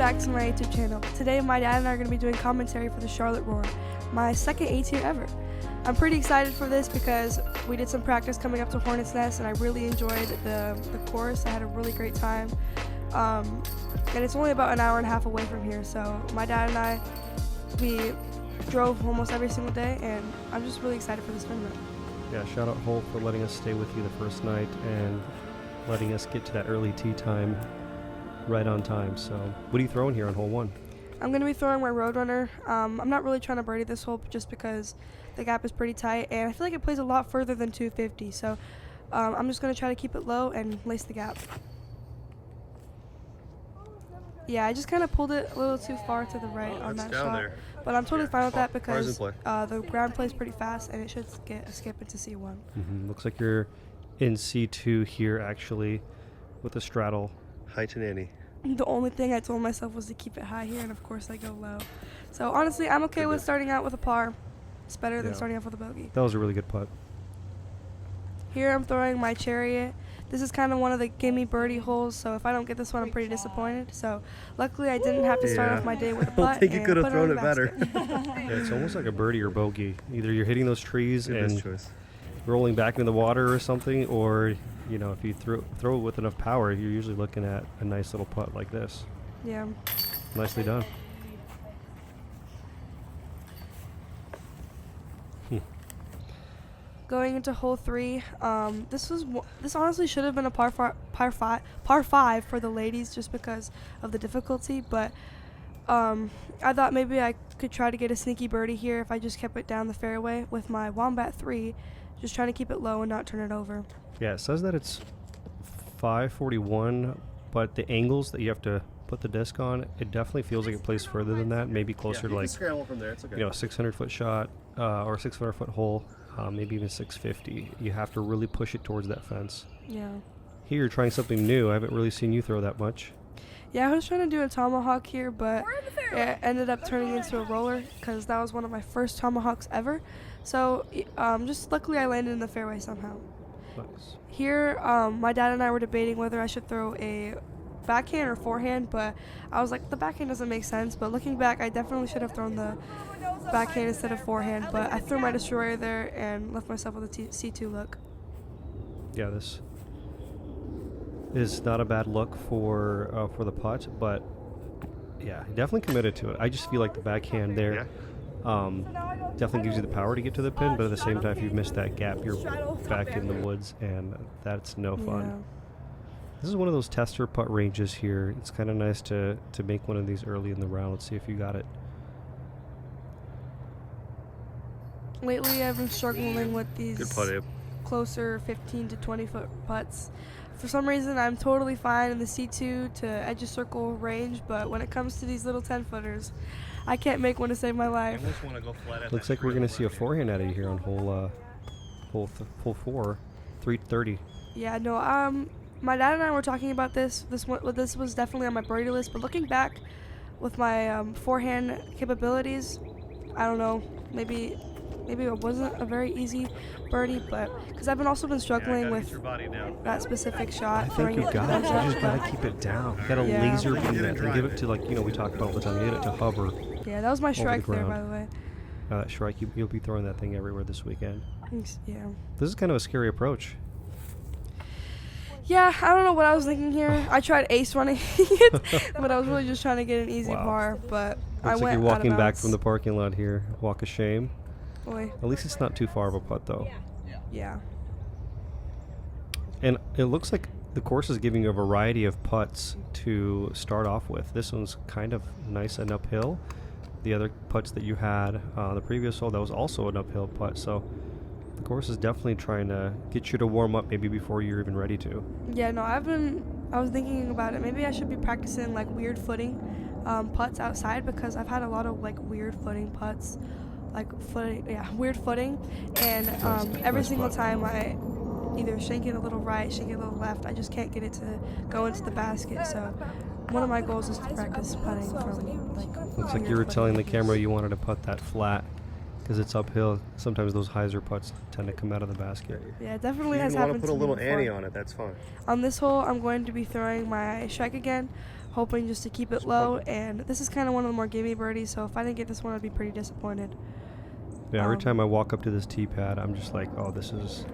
back to my YouTube channel. Today my dad and I are going to be doing commentary for the Charlotte Roar, my second 18 ever. I'm pretty excited for this because we did some practice coming up to Hornets Nest and I really enjoyed the course. I had a really great time. And it's only about an hour and a half away from here, so my dad and I, we drove almost every single day and I'm just really excited for this tournament. Yeah, shout out Holt for letting us stay with you the first night and letting us get to that early tee time right on time. So what are you throwing here on hole 1? I'm going to be throwing my Roadrunner. I'm not really trying to birdie this hole just because the gap is pretty tight and I feel like it plays a lot further than 250. So I'm just going to try to keep it low and lace the gap. Yeah, I just kind of pulled it a little too far to the right on that shot. There. But I'm totally fine with that because the ground plays pretty fast and it should get a skip into C1. Looks like you're in C2 here actually with a straddle. Hi to Nanny. The only thing I told myself was to keep it high here, and of course I go low. So honestly, I'm okay with starting out with a par. It's better than starting off with a bogey. That was a really good putt. Here I'm throwing my Chariot. This is kind of one of the gimme birdie holes, so if I don't get this one, I'm pretty disappointed. So luckily I didn't have to start off my day with a putt. I think you could have thrown it better. Yeah, it's almost like a birdie or bogey. Either you're hitting those trees and rolling back into the water or something, or you know, if you throw it with enough power, you're usually looking at a nice little putt like this. Yeah. Nicely done. Going into hole 3, this honestly should have been a par 5 for the ladies just because of the difficulty, but I thought maybe I could try to get a sneaky birdie here if I just kept it down the fairway with my Wombat 3, just trying to keep it low and not turn it over. Yeah, it says that it's 541, but the angles that you have to put the disc on, it definitely feels like it plays further than that, maybe closer to like, scramble from there. It's okay. You know, 600-foot shot or 600-foot hole. Maybe even 650. You have to really push it towards that fence. Yeah. Here you're trying something new. I haven't really seen you throw that much. Yeah, I was trying to do a tomahawk here, but it ended up turning into a roller because that was one of my first tomahawks ever. So just luckily I landed in the fairway somehow. Nice. Here, my dad and I were debating whether I should throw a backhand or forehand, but I was like, the backhand doesn't make sense. But looking back, I definitely should have thrown the backhand instead of forehand, but I threw my destroyer there and left myself with a C2 look. Yeah, this is not a bad look for the putt, but yeah, definitely committed to it. I just feel like the backhand there definitely gives you the power to get to the pin, but at the same time, if you miss that gap, you're back in the woods, and that's no fun. Yeah. This is one of those tester putt ranges here. It's kind of nice to make one of these early in the round. Let's see if you got it. Lately, I've been struggling with these Good putt, Abe. Closer 15 to 20 foot putts. For some reason, I'm totally fine in the C2 to edge of circle range, but when it comes to these little 10 footers, I can't make one to save my life. I almost want to go flat at Looks like we're going to see a forehand out of you here on hole 4, 330. Yeah, no, my dad and I were talking about this. This was definitely on my birdie list, but looking back with my forehand capabilities, I don't know, maybe it wasn't a very easy birdie, but because I've also been struggling with that specific shot. I think you got it. You just gotta keep it down. You gotta laser beam that thing. Give it to, like, you know, we talk about all the time. You get it to hover. Yeah, that was my strike there, by the way. That strike, you'll be throwing that thing everywhere this weekend. Yeah. This is kind of a scary approach. Yeah, I don't know what I was thinking here. I tried ace running it, but I was really just trying to get an easy par. But I went Looks like you're walking out of back bounds. from the parking lot here. Walk of shame. Boy. At least it's not too far of a putt, though. Yeah. And it looks like the course is giving you a variety of putts to start off with. This one's kind of nice and uphill. The other putts that you had the previous hole, that was also an uphill putt. So the course is definitely trying to get you to warm up maybe before you're even ready to. Yeah, no, I was thinking about it. Maybe I should be practicing like weird footing putts outside because I've had a lot of like weird footing putts. Weird footing, and every single time I either shank it a little right, shank it a little left, I just can't get it to go into the basket. So one of my goals is to practice putting from like. Looks like you were telling the camera you wanted to putt that flat because it's uphill. Sometimes those hyzer putts tend to come out of the basket. Yeah, it definitely has happened to me. You want to put a little before. ante on it, that's fine. On this hole, I'm going to be throwing my strike again hoping just to keep it low. And this is kind of one of the more gimme birdies, so if I didn't get this one, I'd be pretty disappointed. Yeah, every time I walk up to this tee pad, I'm just like, oh, this is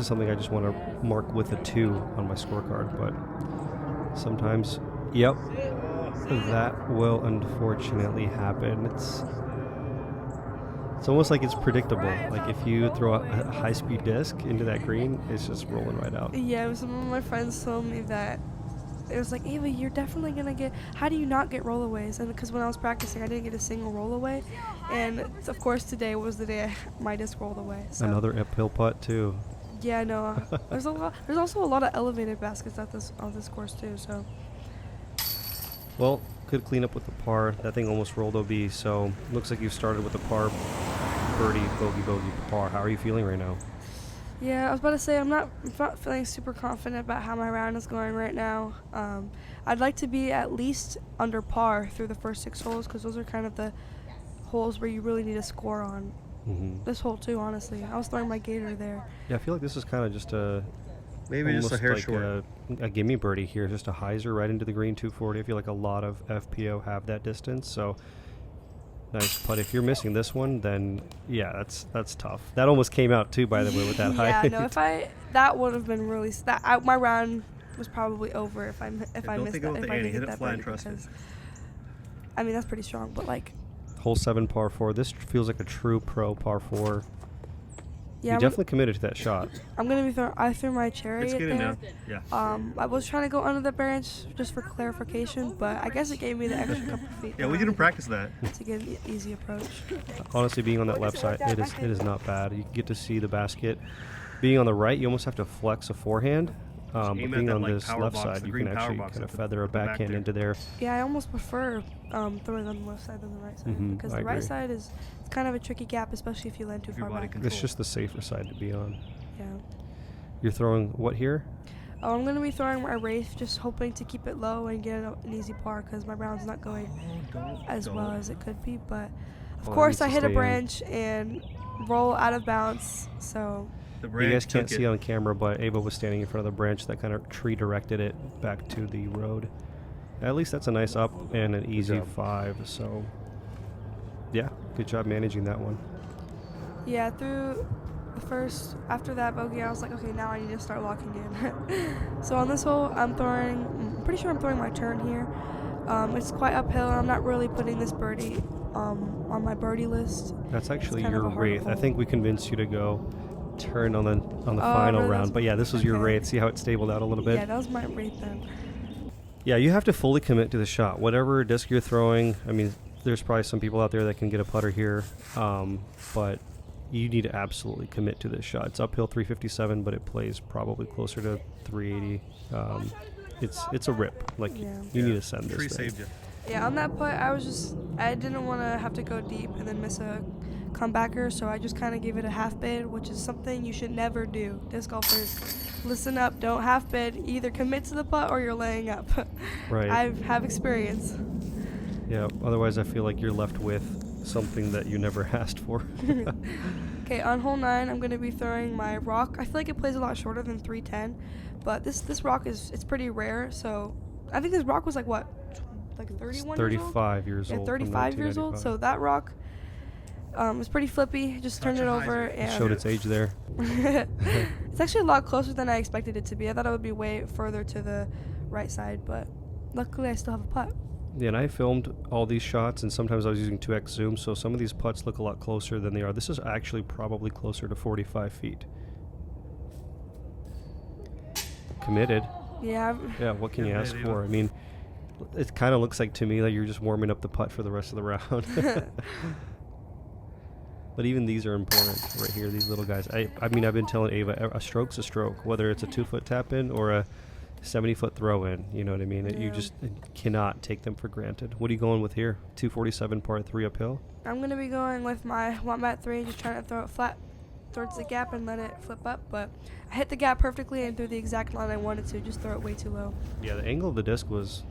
something I just want to mark with a 2 on my scorecard. But sometimes, yep, that will unfortunately happen. It's almost like it's predictable. Like if you throw a high-speed disc into that green, it's just rolling right out. Yeah, some of my friends told me that it was like, Ava, you're definitely gonna get. How do you not get rollaways? And because when I was practicing, I didn't get a single rollaway, and of course today was the day my disc rolled away. So. Another uphill putt too. Yeah, no. There's a lot. There's also a lot of elevated baskets on this course too. So. Well, could clean up with the par. That thing almost rolled OB. So looks like you started with the par, birdie, bogey, par. How are you feeling right now? Yeah, I was about to say I'm not feeling super confident about how my round is going right now. I'd like to be at least under par through the first 6 holes because those are kind of the holes where you really need a score on. Mm-hmm. This hole too, honestly. I was throwing my gator there. Yeah, I feel like this is kind of just a maybe just a hair like short. A gimme birdie here, just a hyzer right into the green 240. I feel like a lot of FPO have that distance, so nice putt. If you're missing this one, then yeah, that's tough. That almost came out too, by the way, with that high. Yeah, no, that would have been really my round was probably over if I missed that. If I didn't hit that birdie, because I mean that's pretty strong, but like. Hole 7 par 4. This feels like a true pro par 4. Yeah, you definitely committed to that shot. I'm gonna be I threw my chariot there. Now. Yeah. I was trying to go under the branch just for clarification, but I guess it gave me the extra couple feet. Yeah, we didn't practice that. To get an easy approach. Honestly, being on that left side, it is not bad. You get to see the basket. Being on the right, you almost have to flex a forehand. But being on this left side, you can actually kind of feather a backhand into there. Yeah, I almost prefer throwing on the left side than the right side because the right side is kind of a tricky gap, especially if you land too far back. It's just the safer side to be on. Yeah. You're throwing what here? Oh, I'm going to be throwing my Wraith, just hoping to keep it low and get an easy par because my round's not going as well as it could be. But, of course, I hit a branch and roll out of bounds, so... You guys can't see on camera, but Ava was standing in front of the branch that kind of tree directed it back to the road. At least that's a nice up and an easy 5. So, yeah, good job managing that one. Yeah, through the first, after that bogey, I was like, okay, now I need to start locking in. So on this hole, I'm pretty sure I'm throwing my turn here. It's quite uphill, and I'm not really putting this birdie on my birdie list. That's actually your Wraith. I think we convinced you to go turn on the final round, but yeah, this was your Wraith. See how it stabled out a little bit? Yeah, that was my Wraith then. Yeah, you have to fully commit to the shot. Whatever disc you're throwing, I mean, there's probably some people out there that can get a putter here, but you need to absolutely commit to this shot. It's uphill 357, but it plays probably closer to 380. It's a rip. Like, you need to send this thing. Saved you. Yeah, on that putt, I didn't want to have to go deep and then miss a comebacker, so I just kind of gave it a half bid, which is something you should never do. Disc golfers, listen up, don't half bid. Either commit to the putt or you're laying up. Right. I have experience. Yeah, otherwise I feel like you're left with something that you never asked for. Okay, on hole 9, I'm going to be throwing my rock. I feel like it plays a lot shorter than 310, but this rock it's pretty rare, so I think this rock was like what? Like 31 35 years old? Yeah, 35 years old. So that rock was pretty flippy. Just turned it over. And it showed its age there. It's actually a lot closer than I expected it to be. I thought it would be way further to the right side, but luckily I still have a putt. Yeah, and I filmed all these shots, and sometimes I was using 2x zoom, so some of these putts look a lot closer than they are. This is actually probably closer to 45 feet. Committed. Yeah. Yeah, what can you ask for? I mean, it kind of looks like to me that you're just warming up the putt for the rest of the round. But even these are important right here, these little guys. I mean, I've been telling Ava, a stroke's a stroke, whether it's a 2-foot tap in or a 70-foot throw in. You know what I mean? Yeah. You just cannot take them for granted. What are you going with here? 247 par 3 uphill? I'm going to be going with my Wombat 3, just trying to throw it flat towards the gap and let it flip up. But I hit the gap perfectly and threw the exact line I wanted to, just throw it way too low. Yeah, the angle of the disc was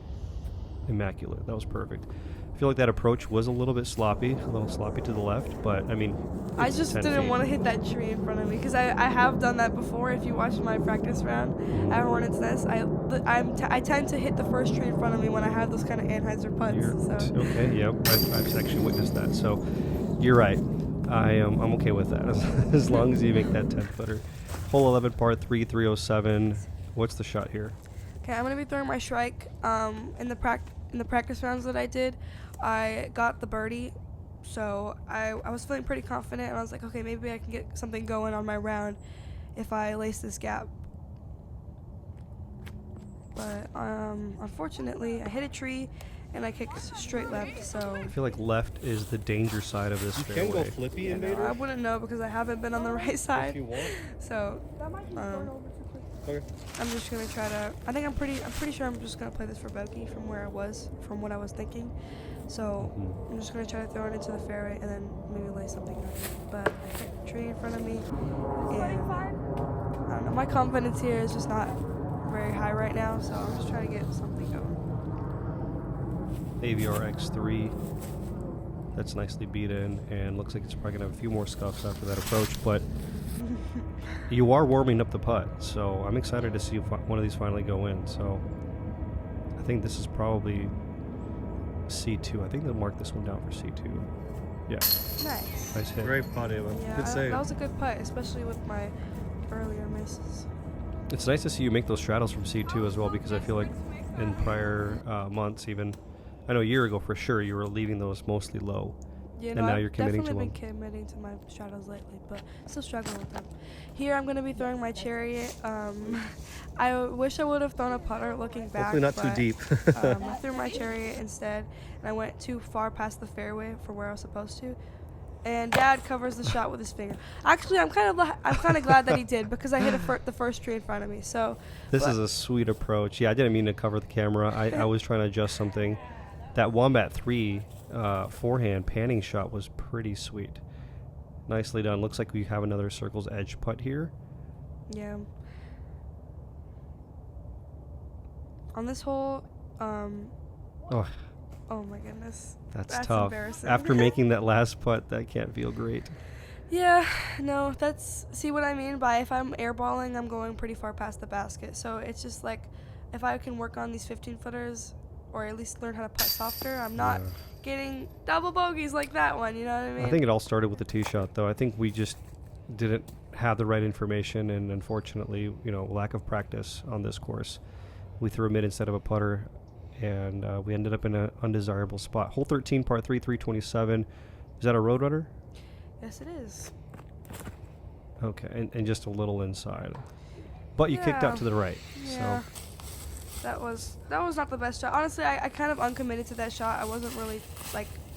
immaculate. That was perfect. I feel like that approach was a little sloppy to the left, but I mean, I just didn't want to hit that tree in front of me because I have done that before. If you watch my practice round at Hornets Nest, I I tend to hit the first tree in front of me when I have those kind of Anheuser putts. Okay, yep. I've actually witnessed that. So you're right. I'm okay with that as long as you make that 10-footer. Hole 11, par 3, 307. What's the shot here? Okay, I'm gonna be throwing my strike. In the practice rounds that I did, I got the birdie, so I was feeling pretty confident, and I was like, okay, maybe I can get something going on my round if I lace this gap. But unfortunately, I hit a tree and I kicked straight left. So I feel like left is the danger side of this fairway. You can go flippy, Invader. I wouldn't know because I haven't been on the right side. If you want. So Okay. I'm just gonna try to. I'm pretty sure I'm just gonna play this for bogey from what I was thinking. So I'm just gonna try to throw it into the fairway and then maybe lay something down. But I hit a tree in front of me, and I don't know. My confidence here is just not very high right now, so I'm just trying to get something going. AVR X3. That's nicely beat in, and looks like it's probably gonna have a few more scuffs after that approach, but you are warming up the putt, so I'm excited to see one of these finally go in. So I think this is probably C2. I think they'll mark this one down for C2. Yeah. Nice hit. Great putt, Ava. Yeah, Good save. that was a good putt, especially with my earlier misses. It's nice to see you make those straddles from C2 as well, because I feel like in prior months, even I know a year ago for sure, you were leaving those mostly low. Yeah, and now you're committing to them. I've definitely been committing to my straddles lately, but still struggling with them. Here I'm going to be throwing my Chariot. I wish I would have thrown a putter looking back. Hopefully not too deep. I threw my Chariot instead, and I went too far past the fairway for where I was supposed to. And Dad covers the shot with his finger. Actually, I'm kind of glad that he did, because I hit the first tree in front of me. So this is a sweet approach. Yeah, I didn't mean to cover the camera. I was trying to adjust something. That Wombat 3 forehand panning shot was pretty sweet. Nicely done. Looks like we have another circle's edge putt here. Yeah. On this hole, oh my goodness. That's tough. Embarrassing. After making that last putt, that can't feel great. Yeah, no, see what I mean by if I'm airballing, I'm going pretty far past the basket. So it's just like, if I can work on these 15-footers, or at least learn how to putt softer, I'm not getting double bogeys like that one, you know what I mean? I think it all started with the tee shot, though. I think we just didn't have the right information, and unfortunately, lack of practice on this course. We threw a mid instead of a putter, and we ended up in an undesirable spot. Hole 13, par 3, 327. Is that a Roadrunner? Yes, it is. Okay, and just a little inside. But you kicked out to the right. Yeah. So that was not the best shot. Honestly, I kind of uncommitted to that shot. I wasn't really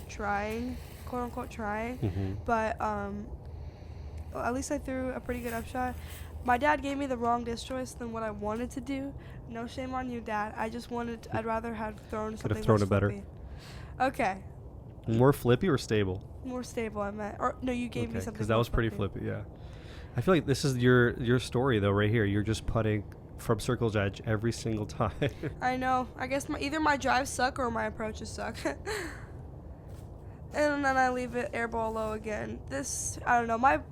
trying, quote unquote trying. But at least I threw a pretty good upshot. My dad gave me the wrong disc choice than what I wanted to do. No shame on you, Dad. I'd rather have thrown something. Could have thrown less it better. flippy. Okay. More flippy or stable? More stable, I meant. Or no, you gave me something. Because that was pretty flippy. Yeah. I feel like this is your story though, right here. You're just putting from circle's edge every single time. I know. I guess either my drives suck or my approaches suck. And then I leave it airball low again. I don't know.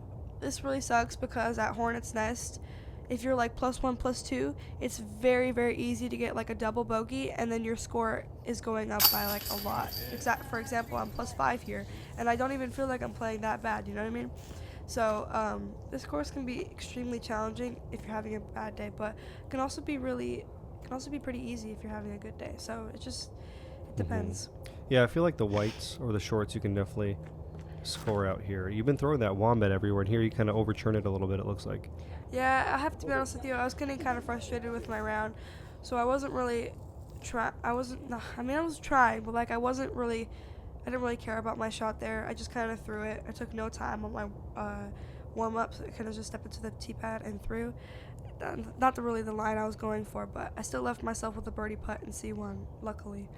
This really sucks because at Hornets Nest, if you're +1, +2, it's very, very easy to get a double bogey, and then your score is going up by a lot. For example, I'm +5 here, and I don't even feel like I'm playing that bad. You know what I mean? So this course can be extremely challenging if you're having a bad day, but it can also be pretty easy if you're having a good day. So it depends. Yeah, I feel like the whites or the shorts you can definitely score out here. You've been throwing that Wombat everywhere, and here you kind of overturn it a little bit, it looks like. Yeah, I have to be honest with you. I was getting kind of frustrated with my round, so I wasn't really I was trying, but I didn't really care about my shot there. I just kind of threw it. I took no time on my warm-ups. I kind of just stepped into the tee pad and threw. Not really the line I was going for, but I still left myself with a birdie putt in C1, luckily.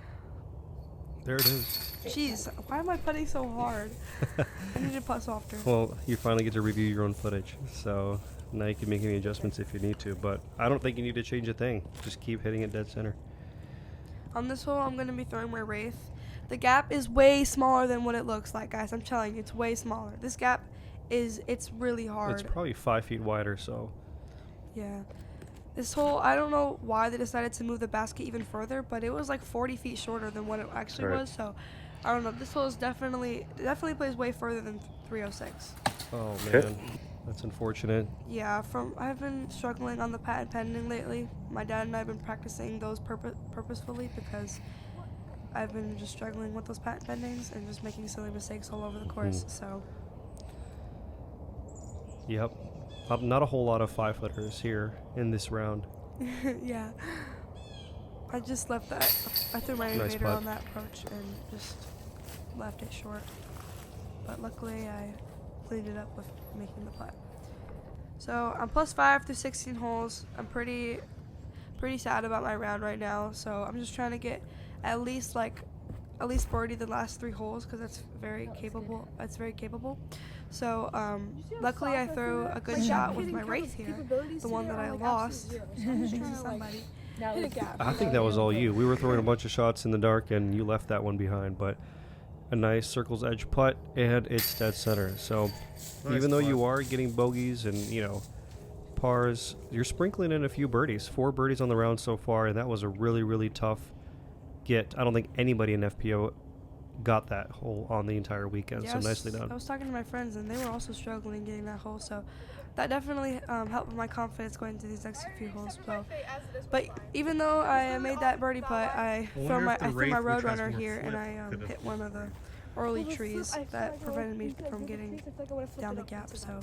There it is. Jeez, why am I putting so hard? I need to putt softer. Well, you finally get to review your own footage, so now you can make any adjustments if you need to, but I don't think you need to change a thing. Just keep hitting it dead center. On this hole, I'm going to be throwing my Wraith. The gap is way smaller than what it looks like, guys. I'm telling you, it's way smaller. This gap it's really hard. It's probably 5 feet wider, so. Yeah. This hole, I don't know why they decided to move the basket even further, but it was like 40 feet shorter than what it actually Right. was. So I don't know. This hole is definitely plays way further than 306. Oh man, that's unfortunate. Yeah, I've been struggling on the patent pending lately. My dad and I have been practicing those purposefully because I've been just struggling with those patent pendings and just making silly mistakes all over the course. So Yep. Not a whole lot of 5-footers here in this round. yeah, I just left that. I threw my Nice invader putt. on that approach and just left it short. But luckily, I cleaned it up with making the putt. So I'm +5 through 16 holes. I'm pretty sad about my round right now. So I'm just trying to get at least birdie the last 3 holes because that's very capable. That's very capable. So luckily I threw a good shot with my wraith here, the one that I lost. Thanks to somebody. I think that was all you. We were throwing a bunch of shots in the dark, and you left that one behind. But a nice circle's edge putt, and it's dead center. So even though you are getting bogeys and pars, you're sprinkling in a few birdies. 4 birdies on the round so far, and that was a really, really tough get. I don't think anybody in FPO got that hole on the entire weekend. Yes, so nicely done. I was talking to my friends, and they were also struggling getting that hole. So that definitely helped with my confidence going into these next few holes. So, but even though I made that birdie putt, I threw my Roadrunner here, and I hit one of the early trees that prevented me from getting down the gap. So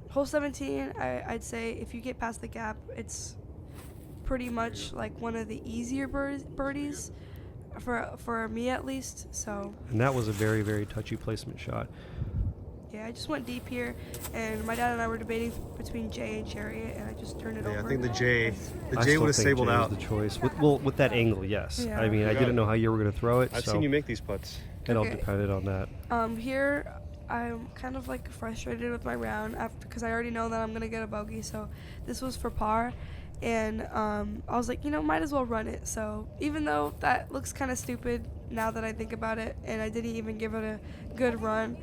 hole 17, I'd say if you get past the gap, it's pretty much like one of the easier birdies for me at least. So And that was a very, very touchy placement shot. yeah, I just went deep here, and my dad and I were debating between J and Chariot, and I just turned it over. I think the J I still would have think stabled J out. was the choice. With that angle, yes. Yeah. I mean, I didn't know how you were going to throw it, I've so seen you make these putts. it all Okay. depended on that. Here I'm kind of like frustrated with my round because I already know that I'm gonna get a bogey. So this was for par, and I was like, might as well run it. So even though that looks kind of stupid now that I think about it, and I didn't even give it a good run,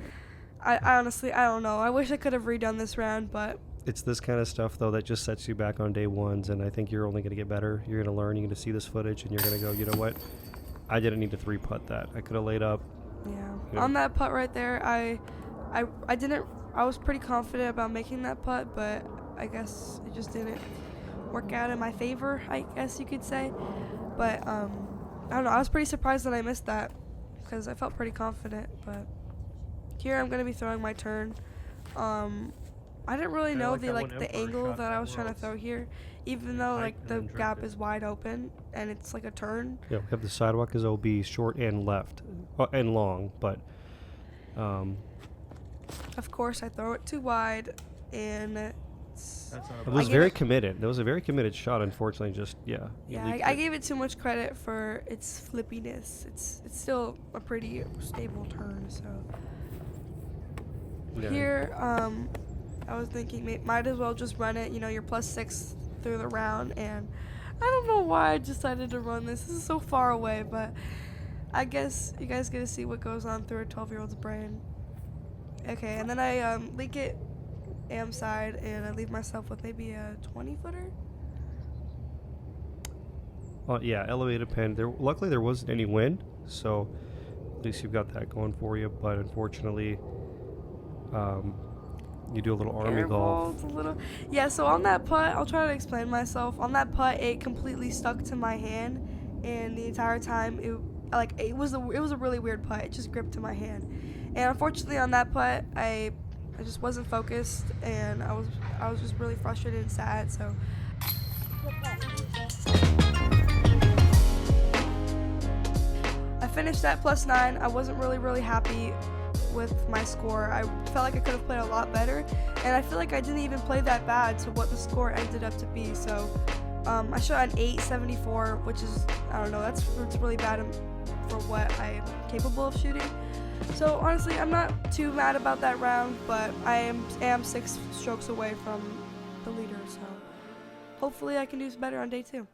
I honestly, I don't know. I wish I could have redone this round, but It's this kind of stuff, though, that just sets you back on day ones, and I think you're only going to get better. You're going to learn. You're going to see this footage, and you're going to go, you know what? I didn't need to 3-putt that. I could have laid up. yeah. On that putt right there, I was pretty confident about making that putt, but I guess it just didn't work out in my favor, I guess you could say. But I don't know. I was pretty surprised that I missed that because I felt pretty confident. But here I'm gonna be throwing my turn. I didn't really know the angle that I was trying to throw here, even though like the gap is wide open and it's like a turn. Yeah, we have the sidewalk is OB, short and left, and long, but Of course, I throw it too wide, and it was I very gave it- committed. That was a very committed shot. Unfortunately, just you yeah, leaked I it. gave it too much credit for its flippiness. It's still a pretty stable turn. So Yeah. here, I was thinking might as well just run it. You're +6 through the round, and I don't know why I decided to run this. This is so far away, but I guess you guys get to see what goes on through a 12-year-old's brain. Okay, and then I leak it am side, and I leave myself with maybe a 20-footer. Yeah, elevated pin. Luckily, there wasn't any wind, so at least you've got that going for you. But unfortunately, you do a little army golf. Yeah, so on that putt, I'll try to explain myself. On that putt, it completely stuck to my hand, and the entire time it was a really weird putt. It just gripped to my hand, and unfortunately on that putt, I just wasn't focused, and I was just really frustrated and sad. So I finished at +9. I wasn't really happy with my score. I felt like I could have played a lot better, and I feel like I didn't even play that bad to what the score ended up to be. So I shot an 874, which is, I don't know, that's really bad for what I'm capable of shooting. So honestly, I'm not too mad about that round, but I am 6 strokes away from the leader, so hopefully I can do better on day 2.